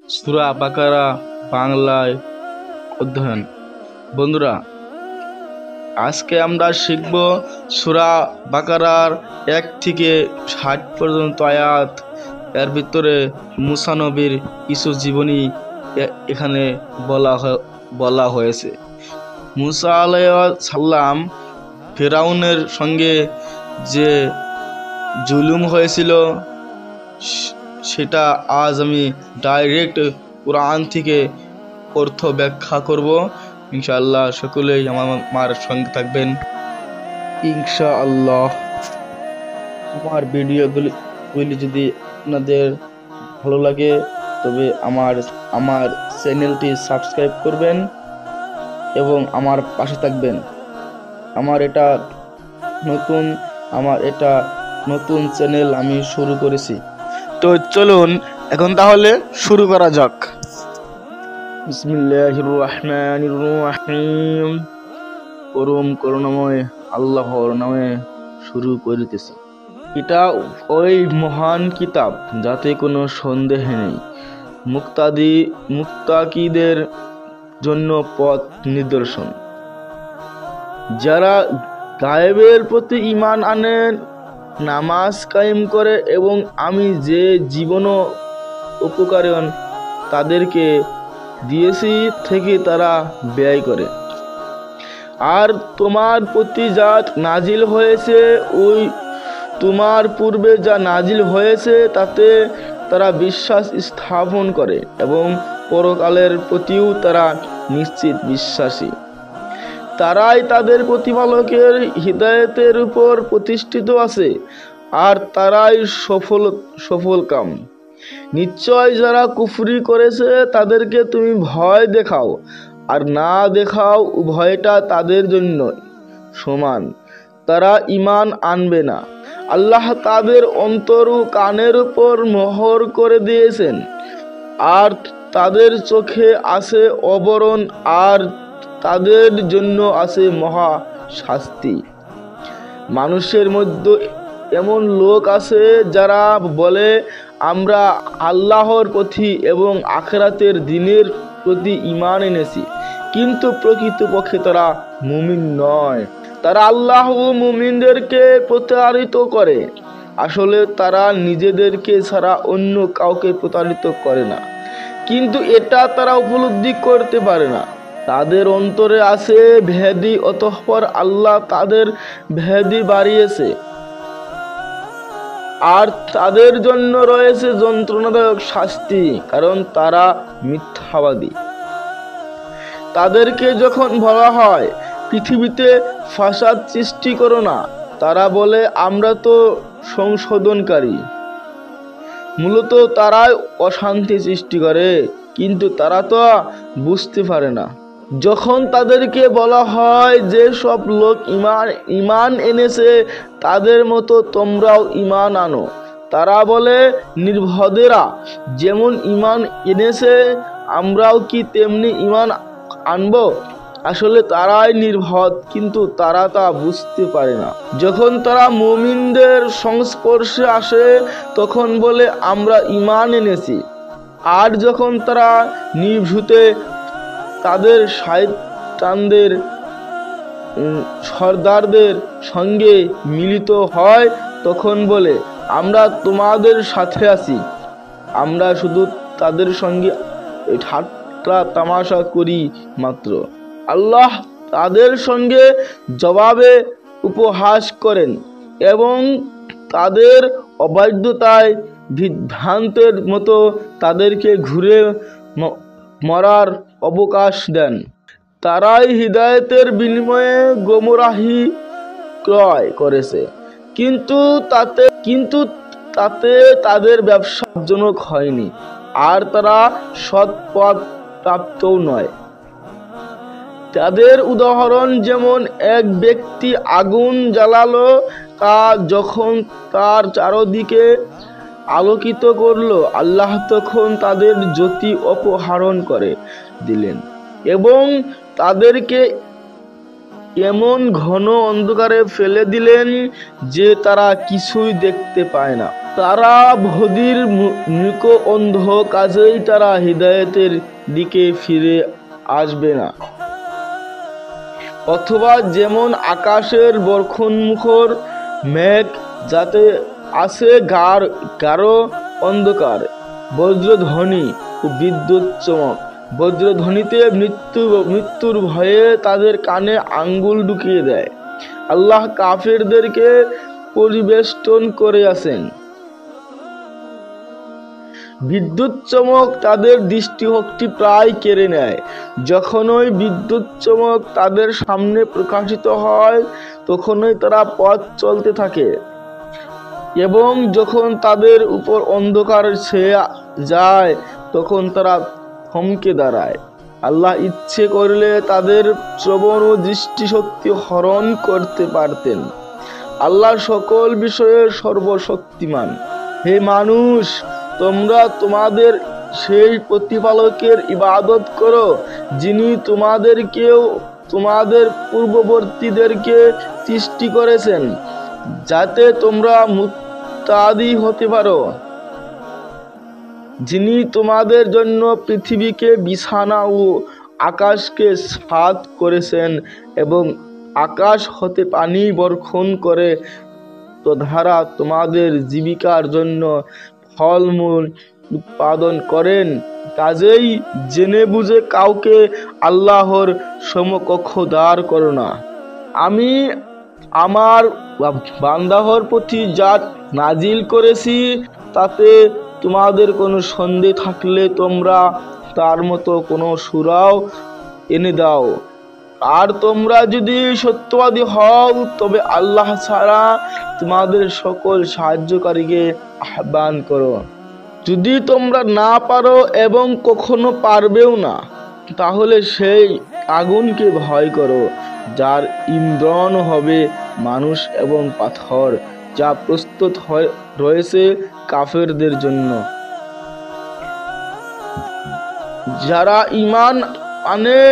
সূরা বাকারা বাংলায় অধ্যয়ন। বন্ধুরা, আজকে আমরা শিখব সূরা বাকারার 1 থেকে 60 পর্যন্ত আয়াত। এর ভিতরে মুসা নবীর কিছু জীবনী এখানে বলা হয়েছে। মুসা আলাইহিস সালাম ফিরআউনের সঙ্গে যে জুলুম হয়েছিল সেটা আজ আমি ডাইরেক্ট কোরআন থেকে অর্থ ব্যাখ্যা করব। ইনশাআল্লাহ সকলেই আমার সঙ্গে থাকবেন ইনশাআল্লাহ। আমার ভিডিওগুলি যদি আপনাদের ভালো লাগে তবে আমার চ্যানেলটি সাবস্ক্রাইব করবেন এবং আমার পাশে থাকবেন। আমার এটা নতুন চ্যানেল আমি শুরু করেছি। তো চলুন এখন তাহলে শুরু করা যাক। বিসমিল্লাহির রহমানির রহিম। পরম করুণাময় আল্লাহর নামে শুরু করিতেছি। এটা ওই মহান কিতাব যাতে কোনো সন্দেহ নেই, মুত্তাকিদের জন্য পথ নিদর্শন। যারা গায়েবের প্রতি ঈমান আনে, নামাজ কায়েম করে এবং আমি যে জীবন উপকরণ তাদেরকে দিয়েছি থেকে তারা ব্যয় করে। আর তোমার প্রতি যা নাজিল হয়েছে ওই তোমার পূর্বে যা নাজিল হয়েছে তাতে তারা বিশ্বাস স্থাপন করে এবং পরকালের প্রতিও তারা নিশ্চিত বিশ্বাসী। তারাই তাদের প্রতিপালকের হিদায়াতের উপর প্রতিষ্ঠিত আছে আর তারাই সফলকাম। নিশ্চয় যারা কুফরি করেছে তাদেরকে তুমি ভয় দেখাও আর না দেখাও, উভয়টা তাদের জন্য সমান। তারা ঈমান আনবে না। আল্লাহ তাদের অন্তর ও কানের উপর মোহর করে দিয়েছেন আর তাদের চোখে আছে আবরণ আর তাদের জন্য আছে মহা শাস্তি। মানুষের মধ্যে এমন লোক আছে যারা বলে আমরা আল্লাহর প্রতি এবং আখিরাতের দিনের প্রতি ঈমান এনেছি, কিন্তু প্রকৃতপক্ষে তারা মুমিন নয়। তারা আল্লাহ ও মুমিনদেরকে প্রতারিত করে। আসলে তারা নিজেদেরকে ছাড়া অন্য কাউকে প্রতারিত করে না, কিন্তু এটা তারা উপলব্ধি করতে পারে না। তাদের অন্তরে আছে ভেদি, অতঃপর আল্লাহ তাদের ভেদি বাড়িয়েছে আর তাদের জন্য রয়েছে যন্ত্রণাদায়ক শাস্তি, কারণ তারা মিথ্যাবাদী। তাদেরকে যখন বলা হয় পৃথিবীতে ফাসাদ সৃষ্টি করো না, তারা বলে আমরা তো সংশোধনকারী। মূলত তারাই অশান্তি সৃষ্টি করে, কিন্তু তারা তো বুঝতে পারে না। যখন তাদেরকে বলা হয় যে সব লোক ঈমান এনেছে তাদের মতো তোমরাও ঈমান আনো, তারা বলে নির্বোধেরা যেমন ঈমান এনেছে আমরাও কি তেমনি ঈমান আনবো। আসলে তারাই নির্বোধ, কিন্তু তারা তা বুঝতে পারে না। যখন তারা মুমিনদের সংস্পর্শে আসে তখন বলে আমরা ঈমান এনেছি, আর যখন তারা নিভৃতে তাদের শয়তানদের সর্দারদের সঙ্গে মিলিত হয় তখন বলে আমরা তোমাদের সাথে আছি। আমরা শুধু তাদের সঙ্গে ঠাট্টা তামাশা করি মাত্র। আল্লাহ তাদের সঙ্গে জবাবে উপহাস করেন এবং তাদের অবাধ্যতায় বিভ্রান্তের মতো তাদেরকে ঘুরে মরার অবকাশ দেন। তারাই হিদায়াতের বিনিময়ে গোমরাহি ক্রয় করেছে, কিন্তু তাতে তাদের ব্যবসা লাভজনক হয়নি আর তারা সৎ পথ প্রাপ্তও নয়। তাদের উদাহরণ যেমন এক ব্যক্তি আগুন জ্বালালো, তা যখন তার চারদিকে আলোকিত করলো, আল্লাহ তখন তাদের জ্যোতি অপহরণ করে দিলেন এবং তাদেরকে এমন ঘন অন্ধকারে ফেলে দিলেন যে তারা কিছুই দেখতে পায় না। তারা বধির মৃক অন্ধ, কাজেই তারা হিদায়াতের দিকে ফিরে আসবে না। অথবা যেমন আকাশের বরখনমুখর মেঘ, যাতে আছে গাঢ় অন্ধকার, বজ্রধ্বনি ও বিদ্যুৎ চমক। বজ্রধ্বনিতে মৃত্যুর ভয়ে তাদের কানে আঙ্গুল ঢুকিয়ে দেয়। আল্লাহ কাফেরদেরকে পরিবেষ্টন করে আছেন। বিদ্যুৎ চমক তাদের দৃষ্টিশক্তি প্রায় কেড়ে নেয়। যখনই বিদ্যুৎ চমক তাদের সামনে প্রকাশিত হয়, তখনই তারা পথ চলতে থাকে, এবং যখন তাদের উপর অন্ধকার ছেয়ে যায়, তখন তারা থমকে দাঁড়ায়। আল্লাহ ইচ্ছে করলে তাদের শ্রবণ ও দৃষ্টিশক্তি হরণ করতে পারতেন। আল্লাহ সকল বিষয়ে সর্বশক্তিমান। হে মানুষ, তোমরা তোমাদের সেই প্রতিপালকের ইবাদত করো, যিনি তোমাদেরকেও তোমাদের পূর্ববর্তীদেরকে সৃষ্টি করেছেন, যাতে তোমরা মুত্তাদি হতে পারো। যিনি তোমাদের জন্য পৃথিবীকে বিছানা ও আকাশকে ছাদ করেছেন, এবং আকাশ হতে পানি বর্ষণ করে তদ্বারা তোমাদের জীবিকার জন্য ফলমূল উৎপাদন করেন। কাজেই জেনে বুঝে কাউকে আল্লাহর সমকক্ষ দাঁড় করো না। আমি আমার বান্দাহর প্রতি যা নাজিল করেছি, তাতে তোমাদের কোনো সন্দেহ থাকলে তোমরা তার মতো কোনো সূরাও এনে দাও। আর তোমরা যদি সত্যবাদী হও, তবে আল্লাহ ছাড়া তোমাদের সকল সাহায্যকারীকে আহ্বান করো। যদি তোমরা না পারো এবং কখনো পারবেও না, তাহলে সেই আগুনকে ভয় করো, যার ইন্ধন হবে মানুষ এবং পাথর, যা প্রস্তুত রয়েছে কাফেরদের জন্য। যারা ঈমান আনে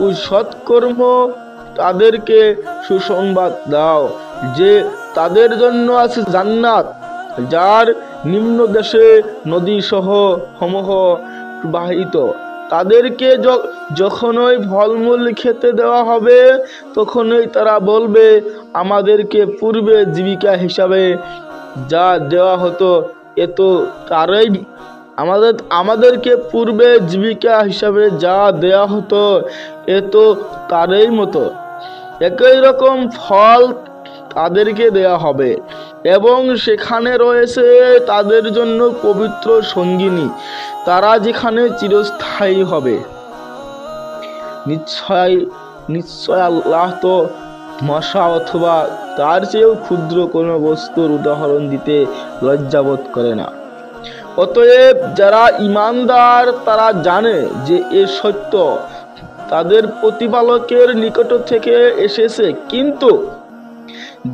ও সৎকর্ম, তাদেরকে সুসংবাদ দাও যে তাদের জন্য আছে জান্নাত, যার নিম্ন দেশে নদী সমূহ প্রবাহিত। তাদেরকে যখনই ফলমূল খেতে দেওয়া হবে, তখনই তারা বলবে, আমাদেরকে পূর্বে জীবিকা হিসাবে যা দেওয়া হতো এ তো তারই আমাদেরকে পূর্বে জীবিকা হিসাবে যা দেওয়া হতো এ তো তারই মতো। একই রকম ফল তাদেরকে দেয়া হবে, এবং সেখানে রয়েছে তাদের জন্য পবিত্র সঙ্গিনী, তারা যেখানে চিরস্থায়ী হবে। নিশ্চয় আল্লাহ তো মশা অথবা তার চেয়েও ক্ষুদ্র কোনো বস্তুর উদাহরণ দিতে লজ্জাবোধ করে না। অতএব যারা ঈমানদার, তারা জানে যে এ সত্য তাদের প্রতিপালকের নিকট থেকে এসেছে, কিন্তু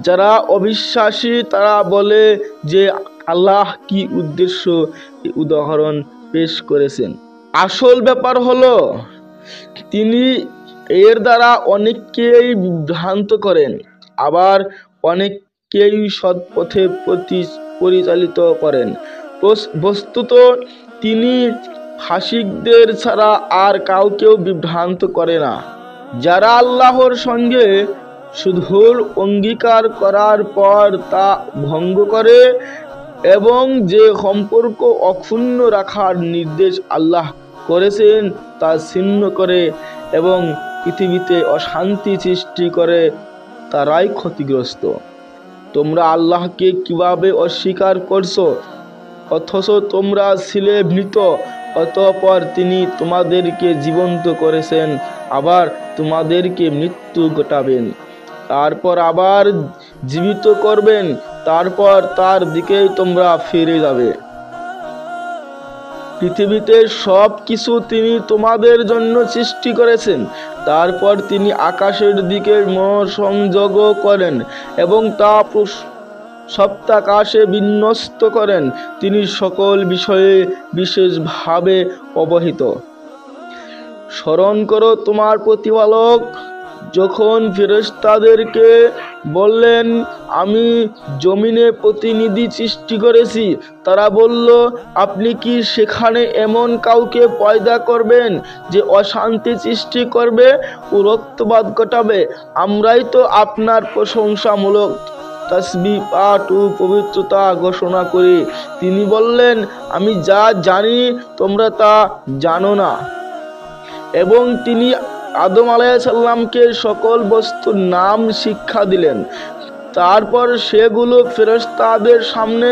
যারা অবিশ্বাসী তারা বলে যে আল্লাহ কি উদ্দেশ্য উদাহরণ পেশ করেছেন। আসল ব্যাপার হলো, তিনি এর দ্বারা অনেককেই বিভ্রান্ত করেন, আবার অনেককেই সৎপথে পরিচালিত করেন। বস্তুত তিনি ফাসিকদের ছাড়া আর কাউকেও বিভ্রান্ত করে না। যারা আল্লাহর সঙ্গে শুধুর অঙ্গীকার করার পর তা ভঙ্গ করে, এবং যে সম্পর্ক অক্ষুণ্ণ রাখার নির্দেশ আল্লাহ করেছেন তা ছিন্ন করে, এবং পৃথিবীতে অশান্তি সৃষ্টি করে, তারাই ক্ষতিগ্রস্ত। তোমরা আল্লাহকে কিভাবে অস্বীকার করছো, অথচ তোমরা ছিলে মৃত, অতঃপর তিনি তোমাদেরকে জীবন্ত করেছেন, আবার তোমাদেরকে মৃত্যু ঘটাবেন, তারপর আবার জীবিত করবেন, তারপর তার দিকেই তোমরা ফিরে যাবে। পৃথিবীতে সব কিছু তিনি তোমাদের জন্য সৃষ্টি করেছেন। তারপর তিনি আকাশের দিকে মনোসংযোগ করেন এবং তা সপ্তাকাশে বিন্যস্ত করেন। তিনি সকল বিষয়ে বিশেষভাবে অবহিত। স্মরণ করো, তোমার প্রতিপালক যখন ফেরেশতাদেরকে বললেন আমি জমিনে প্রতিনিধি সৃষ্টি করেছি, তারা বলল আপনি কি সেখানে এমন কাউকে পয়দা করবেন যে অশান্তি সৃষ্টি করবে ও রক্তপাত ঘটাবে? আমরাই তো আপনার প্রশংসামূলক তাসবিহ পাঠ ও পবিত্রতা ঘোষণা করি। তিনি বললেন আমি যা জানি তোমরা তা জানো না। এবং তিনি আদম আলাইহিস সালামকে সকল বস্তুর নাম শিক্ষা দিলেন। তারপর সেগুলো ফেরেশতাদের সামনে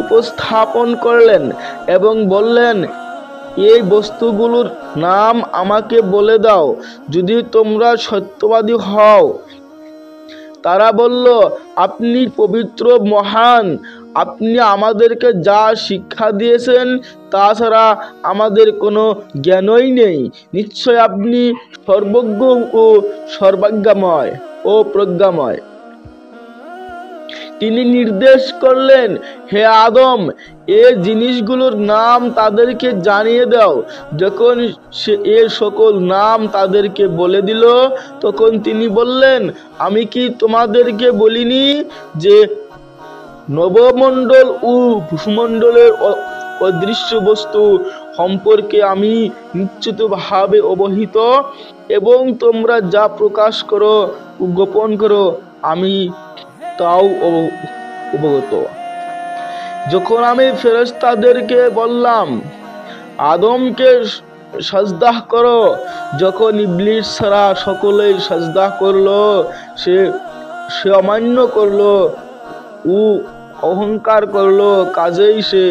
উপস্থাপন করলেন এবং বললেন এই বস্তুগুলোর নাম আমাকে বলে দাও যদি তোমরা সত্যবাদী হও। তারা বলল আপনি পবিত্র মহান, আপনি আমাদেরকে যা শিক্ষা দিয়েছেন তা ছাড়া আমাদের কোনো জ্ঞানই নেই। নিশ্চয় আপনি সর্বজ্ঞ ও সর্বাজ্ঞাময় ও প্রজ্ঞাময়। তিনি নির্দেশ করলেন হে আদম এ জিনিসগুলোর নাম তাদেরকে জানিয়ে দাও। যখন সে এ সকল নাম তাদেরকে বলে দিল তখন তিনি বললেন আমি কি তোমাদেরকে বলিনি যে নবমণ্ডল ও ভূমণ্ডলের অদৃশ্য বস্তু সম্পর্কে আমি নিশ্চিতভাবে অবহিত এবং তোমরা যা প্রকাশ করো ও গোপন করো আমি তাও অবগত। যখন আমি ফেরেশতাদেরকে বললাম আদমকে সাজদা করো, যখন ইবলিস ছাড়া সকলেই সাজদা করলো সে অমান্য করলো ও অহংকার করলো, কাজেই সে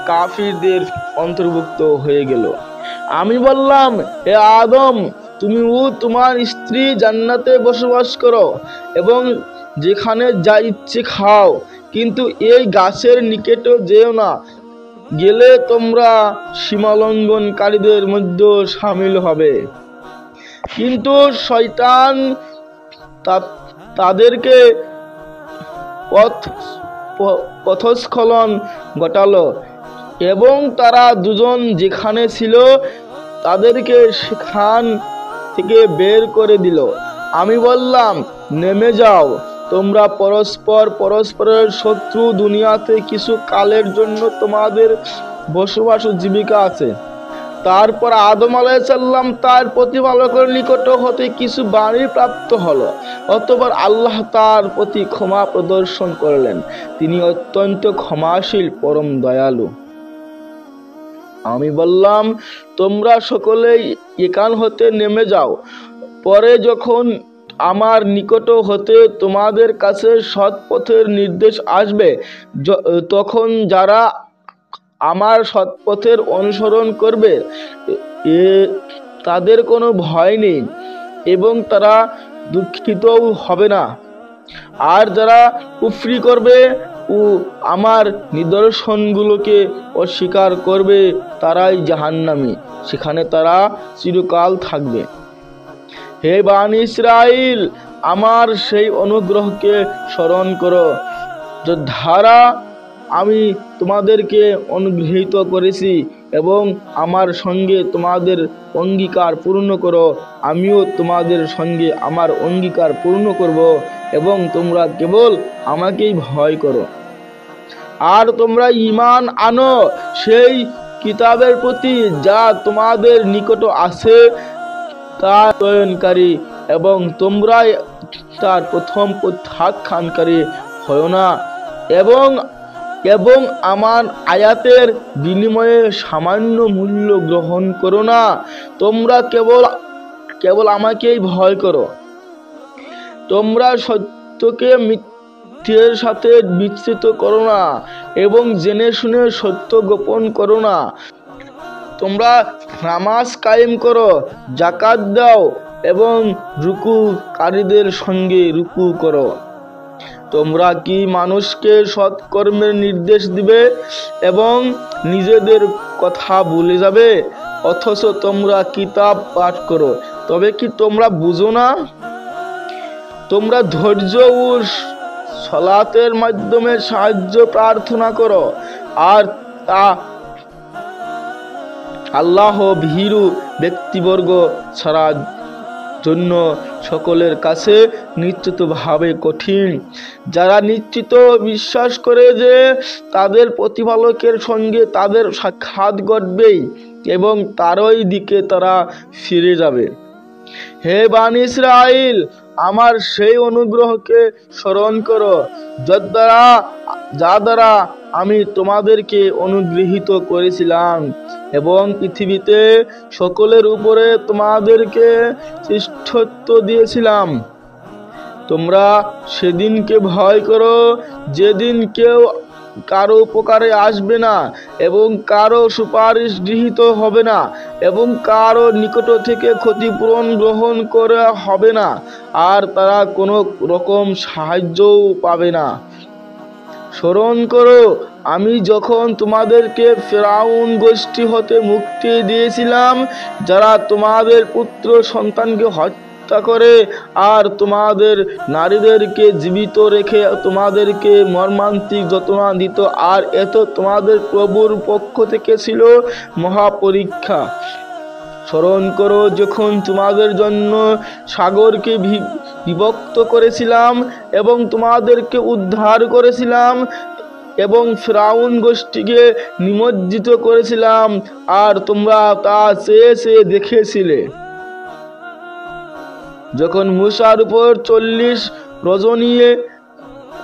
কাফিরদের অন্তর্ভুক্ত হয়ে গেল। আমি বললাম হে আদম তুমি ও তোমার স্ত্রী জান্নাতে বসবাস করো এবং যেখানে যা ইচ্ছে খাও, কিন্তু এই গাছের নিকটে যেও না, গেলে তোমরা সীমালঙ্ঘনকারীদের মধ্যে শামিল হবে। কিন্তু শয়তান তাদেরকে পথস্খলন ঘটালো এবং তারা দুজন যেখানে ছিল তাদেরকে সেখান থেকে বের করে দিল। আমি বললাম নেমে যাও, তোমরা পরস্পরের শত্রু, দুনিয়াতে কিছু কালের জন্য তোমাদের বসবাস ও জীবিকা আছে। তারপর আদম আলাইহিস সালাম তার প্রতিপালকের নিকট হতে কিছু বাণী প্রাপ্ত হলো। অতঃপর আল্লাহ তার প্রতি ক্ষমা প্রদর্শন করলেন, তিনি অত্যন্ত ক্ষমাশীল পরম দয়ালু। আমি বললাম তোমরা সকলেই এখান হতে নেমে যাও। পরে যখন আমার নিকট হতে তোমাদের কাছে সৎ পথের নির্দেশ আসবে তখন যারা আমার সৎ পথের অনুসরণ করবে তাদের কোনো ভয় নেই এবং তারা দুঃখিতও হবে না। আর যারা কুফরি করবে ও আমার নিদর্শনগুলোকে অস্বীকার করবে তারাই জাহান্নামী, সেখানে তারা চিরকাল থাকবে। হে বানি ইসরাইল আমার সেই অনুগ্রহকে স্মরণ করো যার দ্বারা আমি তোমাদেরকে অনুগৃহীত করেছি এবং আমার সঙ্গে তোমাদের অঙ্গীকার পূর্ণ করো, আমিও তোমাদের সঙ্গে আমার অঙ্গীকার পূর্ণ করব এবং তোমরা কেবল আমাকেই ভয় করো। আর তোমরা ঈমান আনো সেই কিতাবের প্রতি যা তোমাদের নিকট আছে তার প্রত্যয়নকারী এবং তোমরা তার প্রথম প্রত্যাখ্যানকারী হও না এবং আমার আয়াতের বিনিময়ে সামান্য মূল্য গ্রহণ করো না। তোমরা কেবল আমাকেই ভয় করো। তোমরা সত্যকে মিথ্যের সাথে মিশ্রিত করো না এবং জেনে শুনে সত্য গোপন করো না। তোমরা নামাজ কায়েম করো, যাকাত দাও এবং রুকুকারীদের সঙ্গে রুকু করো। তোমরা কি মানুষকে সৎকর্মের নির্দেশ দিবে এবং নিজেদের কথা ভুলে যাবে, অথচ তোমরা কিতাব পাঠ করো? তবে কি তোমরা বুঝো না? তোমরা ধৈর্য ও সালাতের মাধ্যমে সাহায্য প্রার্থনা করো আর তা আল্লাহ ভীরু ব্যক্তিবর্গ ছাড়া জন্য সকলের কাছে নিশ্চিতভাবে কঠিন। যারা নিশ্চিত বিশ্বাস করে যে তাদের প্রতিপালকের সঙ্গে তাদের সাক্ষাৎ ঘটবেই এবং তারই দিকে তারা ফিরে যাবে। হে বানী ইসরাইল, আমার সেই অনুগ্রহকে স্মরণ করো যা দ্বারা আমি তোমাদেরকে অনুগৃহীত করেছিলাম এবং পৃথিবীতে সকলের উপরে তোমাদেরকে শ্রেষ্ঠত্ব দিয়েছিলাম। তোমরা সেদিনকে ভয় করো যেদিন কেউ কারো উপকারে আসবে না এবং কারো সুপারিশ গৃহীত হবে না এবং কারো নিকট থেকে ক্ষতিপূরণ গ্রহণ করা হবে না, আর তারা কোনো রকম সাহায্যও পাবে না। স্মরণ করো, আমি যখন তোমাদেরকে ফেরাউন গোষ্ঠী হতে মুক্তি দিয়েছিলাম, যারা তোমাদের পুত্র সন্তানকে হত্যা করে আর তোমাদের নারীদেরকে জীবিত রেখে তোমাদেরকে মর্মান্তিক যন্ত্রণা দিত, আর এত তোমাদের প্রভুর পক্ষ থেকে ছিল মহাপরীক্ষা। স্মরণ করো যখন তোমাদের জন্য সাগরকে বিভক্ত করেছিলাম এবং তোমাদেরকে উদ্ধার করেছিলাম এবং ফিরআউন গোষ্ঠীকে নিমজ্জিত করেছিলাম, আর তোমরা তা চেয়ে চেয়ে দেখেছিলে। যখন মূসার উপর 40 রজনী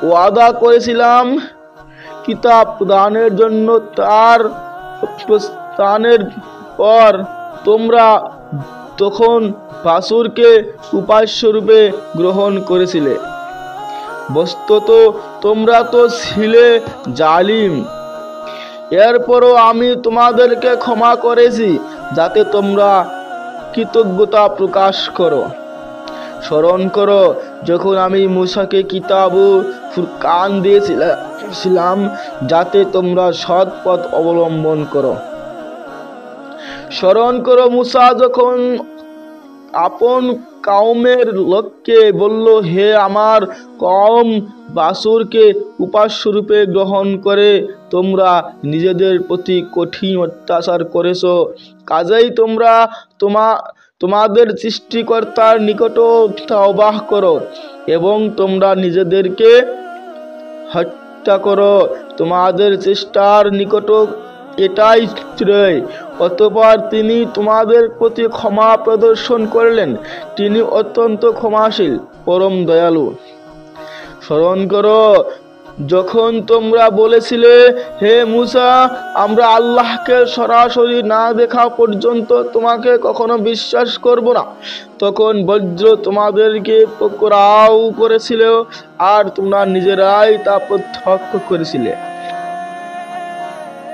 ওয়াদা করেছিলাম কিতাব দানের জন্য, তার প্রস্থানের পর তোমরা তখন বাছুরকে উপাস্যরূপে গ্রহণ করেছিলে। বস্তুত তোমরা তো ছিলে জালিম। এরপরও আমি তোমাদেরকে ক্ষমা করেছি যাতে তোমরা কৃতজ্ঞতা প্রকাশ করো। স্মরণ করো যখন আমি মূসাকে কিতাব ও ফুরকান দিয়েছিলাম যাতে তোমরা সৎ পথ অবলম্বন করো। স্মরণ করো মূসা যখন আপন কওমের লোককে বলল, হে আমার কওম, বাছুরকে উপাস্যরূপে গ্রহণ করে তোমরা নিজেদের প্রতি কঠিন অত্যাচার করেছো, কাজেই তোমরা তোমাদের সৃষ্টিকর্তার নিকট তওবাহ করো এবং তোমরা নিজেদেরকে হত্যা করো। তোমাদের চেষ্টার নিকট এটাই শ্রেয়। অতঃপর তিনি তোমাদের প্রতি ক্ষমা প্রদর্শন করলেন। তিনি অত্যন্ত ক্ষমাশীল, পরম দয়ালু। স্মরণ করো যখন তোমরা বলেছিলে, হে মূসা, আমরা আল্লাহকে সরাসরি না দেখা পর্যন্ত তোমাকে কখনো বিশ্বাস করব না। তখন বজ্র তোমাদেরকে পকড়াও করেছিল আর তোমরা নিজেরাই তা প্রত্যক্ষ করেছিলে।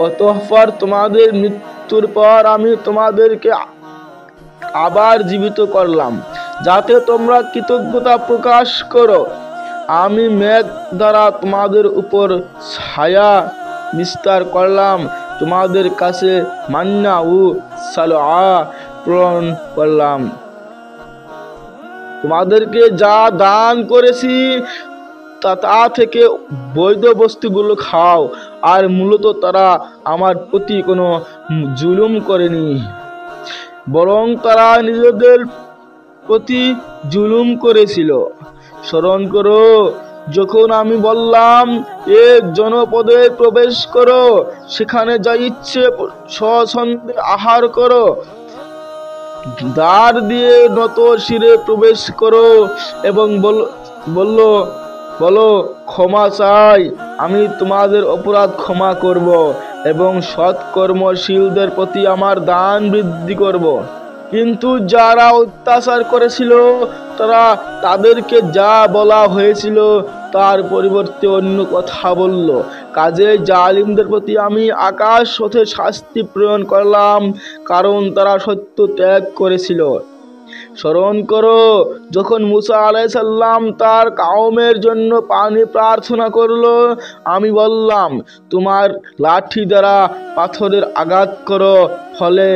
অতঃপর তোমাদের মৃত্যুর পর আমি তোমাদেরকে আবার জীবিত করলাম যাতে তোমরা কৃতজ্ঞতা প্রকাশ করো। আমি মেঘ দ্বারা তোমাদের উপর ছায়া বিস্তার করলাম, তোমাদের কাছে মান্না ও সালওয়া প্রেরণ করলাম। তোমাদেরকে যা দান করেছি তা থেকে বৈধ বস্তুগুলো খাও, আর মূলত তারা আমার প্রতি কোনো জুলুম করেনি, বরং তারা নিজেদের প্রতি জুলুম করেছিল। স্মরণ করো যখন আমি বললাম, এক জনপদে প্রবেশ করো, সেখানে যা ইচ্ছে স্বচ্ছন্দে আহার করো, দ্বার দিয়ে নত শিরে প্রবেশ করো এবং বলো ক্ষমা চাই, আমি তোমাদের অপরাধ ক্ষমা করব এবং সৎকর্মশীলদের প্রতি আমার দান বৃদ্ধি করব। কিন্তু যারা অত্যাচার করেছিল তাদেরকে যা বলা হয়েছিল তার পরিবর্তে অন্য কথা বলল, কাজে জালিমদের প্রতি আমি আকাশ হতে শাস্তি প্রেরণ করলাম, কারণ তারা সত্য ত্যাগ করেছিল। স্মরণ করো যখন মূসা আলাইহিস সালাম তার কওমের জন্য পানি প্রার্থনা করলো, আমি বললাম, তোমার লাঠি দ্বারা পাথরের আঘাত করো, ফলে